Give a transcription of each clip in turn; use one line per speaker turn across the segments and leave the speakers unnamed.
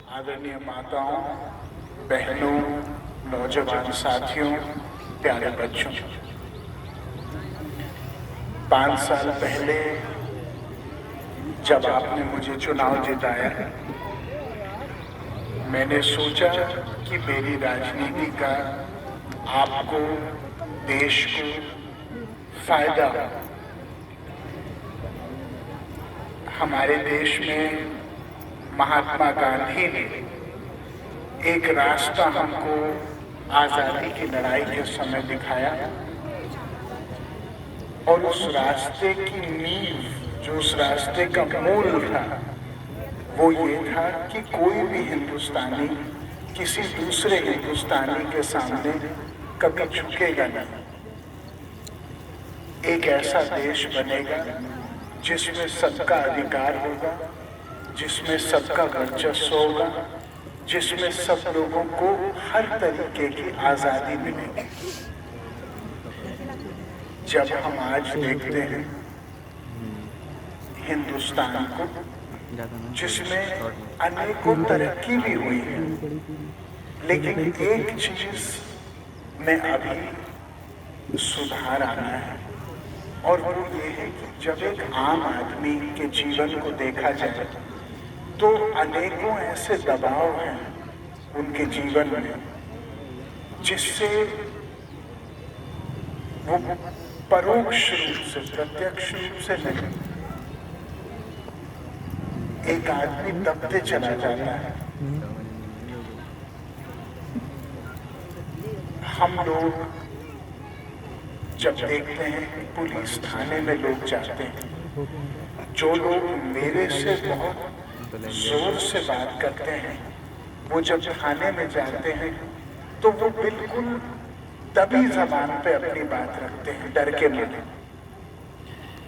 आदरणीय माताओं, बहनों, नौजवान साथियों, प्यारे बच्चों, 5 साल पहले जब आपने मुझे चुनाव जिताया, मैंने सोचा कि मेरी राजनीति का आपको, देश को फायदा हो। हमारे देश में महात्मा गांधी ने एक रास्ता हमको आजादी की लड़ाई के समय दिखाया और उस रास्ते की नींव, जो उस रास्ते का मूल था, वो ये था कि कोई भी हिंदुस्तानी किसी दूसरे हिंदुस्तानी के सामने कभी झुकेगा नहीं। एक ऐसा देश बनेगा जिसमें सबका अधिकार होगा, जिसमें सबका वर्चस्व होगा, जिसमें सब लोगों को हर तरीके की आजादी मिलेगी। जब हम आज देखते हैं हिंदुस्तान को, जिसमें अनेकों तरक्की भी हुई है, लेकिन एक चीज में अभी सुधार आना है, और वो ये है कि जब एक आम आदमी के जीवन को देखा जाए तो अनेकों ऐसे दबाव हैं उनके जीवन में जिससे वो परोक्ष रूप से, प्रत्यक्ष रूप से नहीं, एक आदमी दबते चला जाता है। हम लोग जब देखते हैं कि पुलिस थाने में लोग जाते हैं, जो लोग मेरे से बहुत जोर से बात करते हैं, वो जब थाने में जाते हैं तो वो बिल्कुल दबी जबान पे अपनी बात रखते हैं, डर के मारे।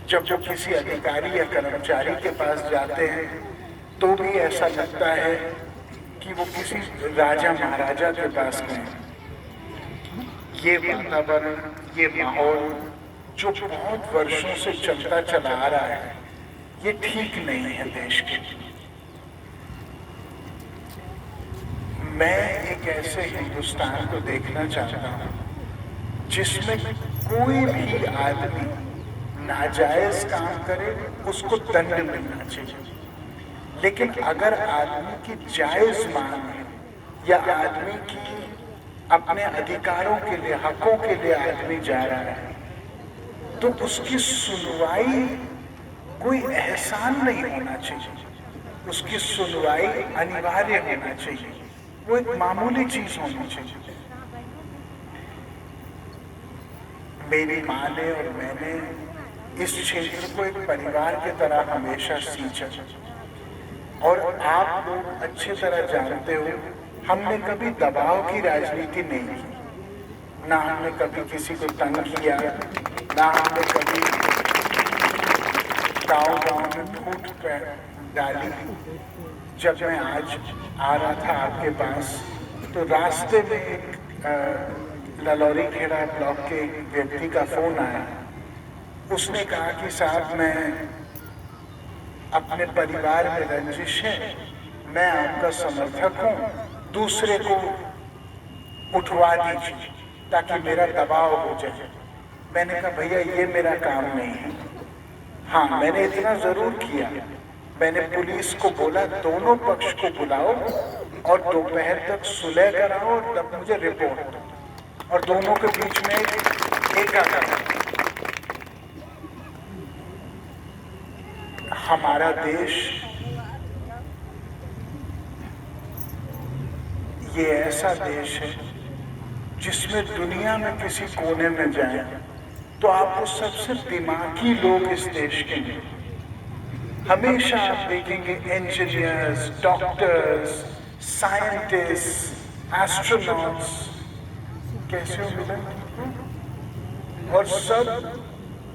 जब वो किसी अधिकारी या कर्मचारी के पास जाते हैं तो भी ऐसा लगता है कि वो किसी राजा महाराजा के पास गए। ये वातावरण, ये माहौल जो बहुत वर्षों से चलता चला आ रहा है, ये ठीक नहीं है देश के लिए। मैं एक ऐसे हिंदुस्तान को देखना चाहता हूँ जिसमें कोई भी आदमी नाजायज काम करे उसको दंड मिलना चाहिए, लेकिन अगर आदमी की जायज मांग है या आदमी की अपने अधिकारों के लिए, हकों के लिए आदमी जा रहा है, तो उसकी सुनवाई कोई एहसान नहीं होना चाहिए, उसकी सुनवाई अनिवार्य होना चाहिए, वो एक मामूली चीज होनी चाहिए। मेरी माँ ने और मैंने इस क्षेत्र को एक परिवार की तरह हमेशा सींचा, और आप लोग अच्छी तरह जानते हो, हमने कभी दबाव की राजनीति नहीं की, ना हमने कभी किसी को तंग किया, ना हमने कभी गांव-गांव में फूट डाली। जब मैं आज आ रहा था आपके पास, तो रास्ते में एक ललौरी खेड़ा ब्लॉक के व्यक्ति का फोन आया। उसने कहा कि साहब, मैं अपने परिवार में रंजिश है, मैं आपका समर्थक हूँ, दूसरे को उठवा दीजिए ताकि मेरा दबाव हो जाए। मैंने कहा भैया ये मेरा काम नहीं है। हाँ, मैंने इतना जरूर किया, मैंने पुलिस को बोला दोनों पक्ष को बुलाओ और दोपहर तक सुलह कराओ और तब मुझे रिपोर्ट दो, और दोनों के बीच में एकाग्रता। हमारा देश ये ऐसा देश है जिसमें दुनिया में किसी कोने में जाए तो आपको सबसे दिमागी लोग इस देश के हैं। हमेशा आप देखेंगे इंजीनियर्स, डॉक्टर्स, साइंटिस्ट, एस्ट्रोनॉट्स, कैसे हो मिलन, और सब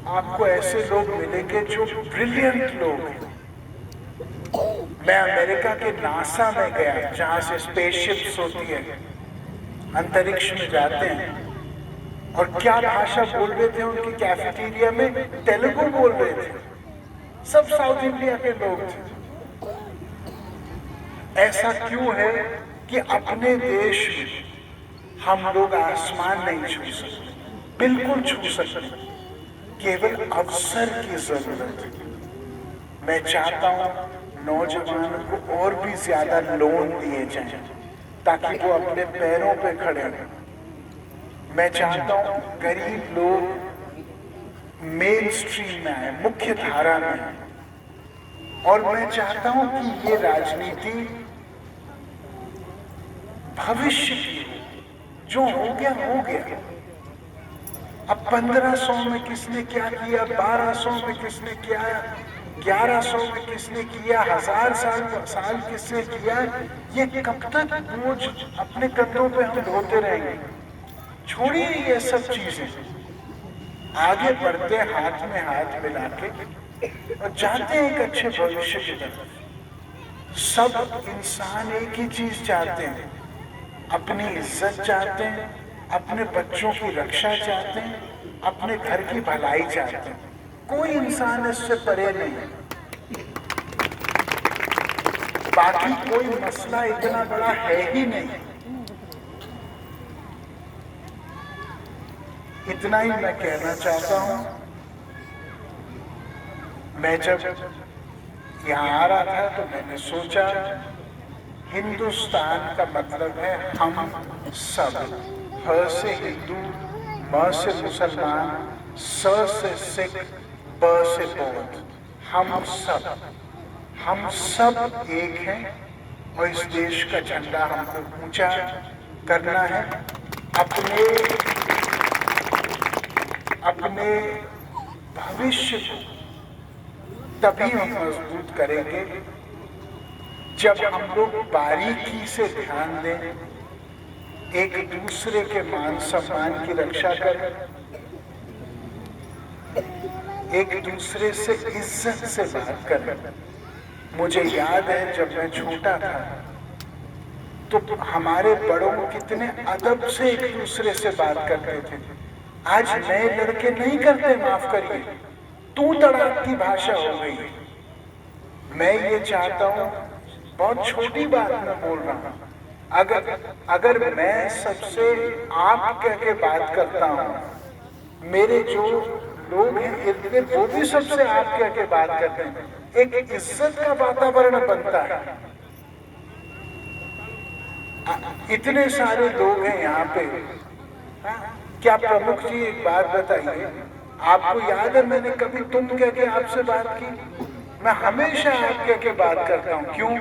आपको ऐसे लोग मिलेंगे जो ब्रिलियंट लोग हैं। मैं अमेरिका के नासा में गया, जहां से स्पेसशिप्स होती है, अंतरिक्ष में जाते हैं, और क्या भाषा बोल रहे थे उनकी कैफेटेरिया में, तेलुगु बोल रहे थे, सब साउथ इंडिया के लोग थे। ऐसा क्यों है कि अपने देश में हम लोग आसमान नहीं छू सकते? बिल्कुल छू सकते, केवल अवसर की जरूरत है। मैं चाहता हूं नौजवानों को और भी ज्यादा लोन दिए जाएं ताकि वो अपने पैरों पे खड़े हों। मैं चाहता हूं गरीब लोग मेन स्ट्रीम में आए, मुख्य धारा में आए। और मैं चाहता हूं कि ये राजनीति भविष्य की, जो हो गया हो गया। अब 1500 में किसने क्या किया, 1200 में किसने किया, 1100 में किसने किया, 1000 साल किसने किया, ये कब तक बोझ अपने कंधों पे हम ढोते रहेंगे? छोड़िए ये सब चीजें, आगे बढ़ते हाथ में हाथ मिला के और जाते हैं एक अच्छे भविष्य की तरफ। सब इंसान एक ही चीज चाहते हैं, अपनी इज्जत चाहते हैं, अपने बच्चों की रक्षा चाहते हैं, अपने घर की भलाई चाहते हैं। कोई इंसान इससे परे नहीं है। बाकी कोई मसला इतना बड़ा है ही नहीं। इतना ही मैं कहना चाहता हूं। मैं जब यहाँ आ रहा था तो मैंने सोचा हिंदुस्तान का मतलब है हम सब। ह से हिंदू, म से मुसलमान, स से सिख, ब से बौद्ध। हम सब एक हैं और इस देश का झंडा हमको ऊंचा करना है। अपने भविष्य को तभी हम मजबूत करेंगे जब हम लोग बारीकी से ध्यान दें, एक दूसरे के मान सम्मान की रक्षा करें, एक दूसरे से इज्जत से बात करें। मुझे याद है जब मैं छोटा था तो हमारे बड़ों कितने अदब से एक दूसरे से बात करते थे। आज नए लड़के नहीं करते, माफ करिए, तू तड़ाक की भाषा हो गई। मैं ये चाहता हूं, बहुत छोटी बात मैं बोल रहा हूं, अगर मैं सबसे आप कह के बात करता हूं, मेरे जो लोग हैं इर्द गिर्द वो भी सबसे आप कह के बात करते हैं, एक इज्जत का वातावरण बनता है। इतने सारे लोग हैं यहाँ पे। क्या प्रमुख जी एक बात बताइए, आपको याद है मैंने कभी तुम कह के आपसे बात की? मैं हमेशा आप कह के बात करता हूँ। क्यों?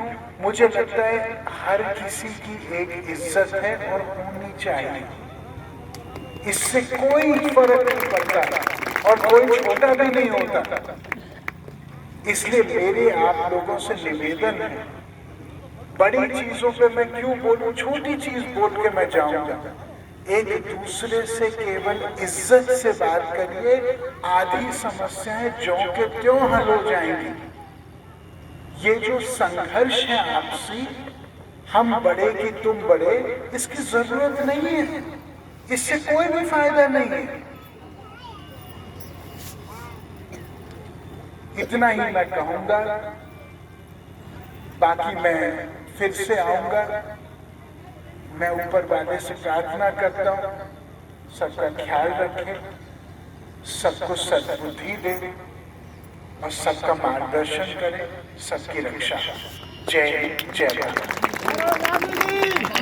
मुझे लगता है हर किसी की एक इज्जत है और होनी चाहिए, इससे कोई फर्क नहीं पड़ता और कोई छोटा भी नहीं होता। इसलिए मेरे आप लोगों से निवेदन है, बड़ी चीजों पे मैं क्यों बोलूं, छोटी चीज बोल के मैं जाऊंगा। एक दूसरे से केवल इज्जत से बात करिए, आधी समस्याएं ज्यों के त्यों हल हो जाएंगी। ये जो संघर्ष है आपसी, हम बड़े कि तुम बड़े, इसकी जरूरत नहीं है, इससे कोई भी फायदा नहीं है। इतना ही मैं कहूंगा, बाकी मैं फिर से आऊंगा। मैं ऊपर वाले से प्रार्थना करता हूं सबका ख्याल रखें, सबको सद्बुद्धि दे और सबका मार्गदर्शन करें, सबकी रक्षा। जय जय भारत।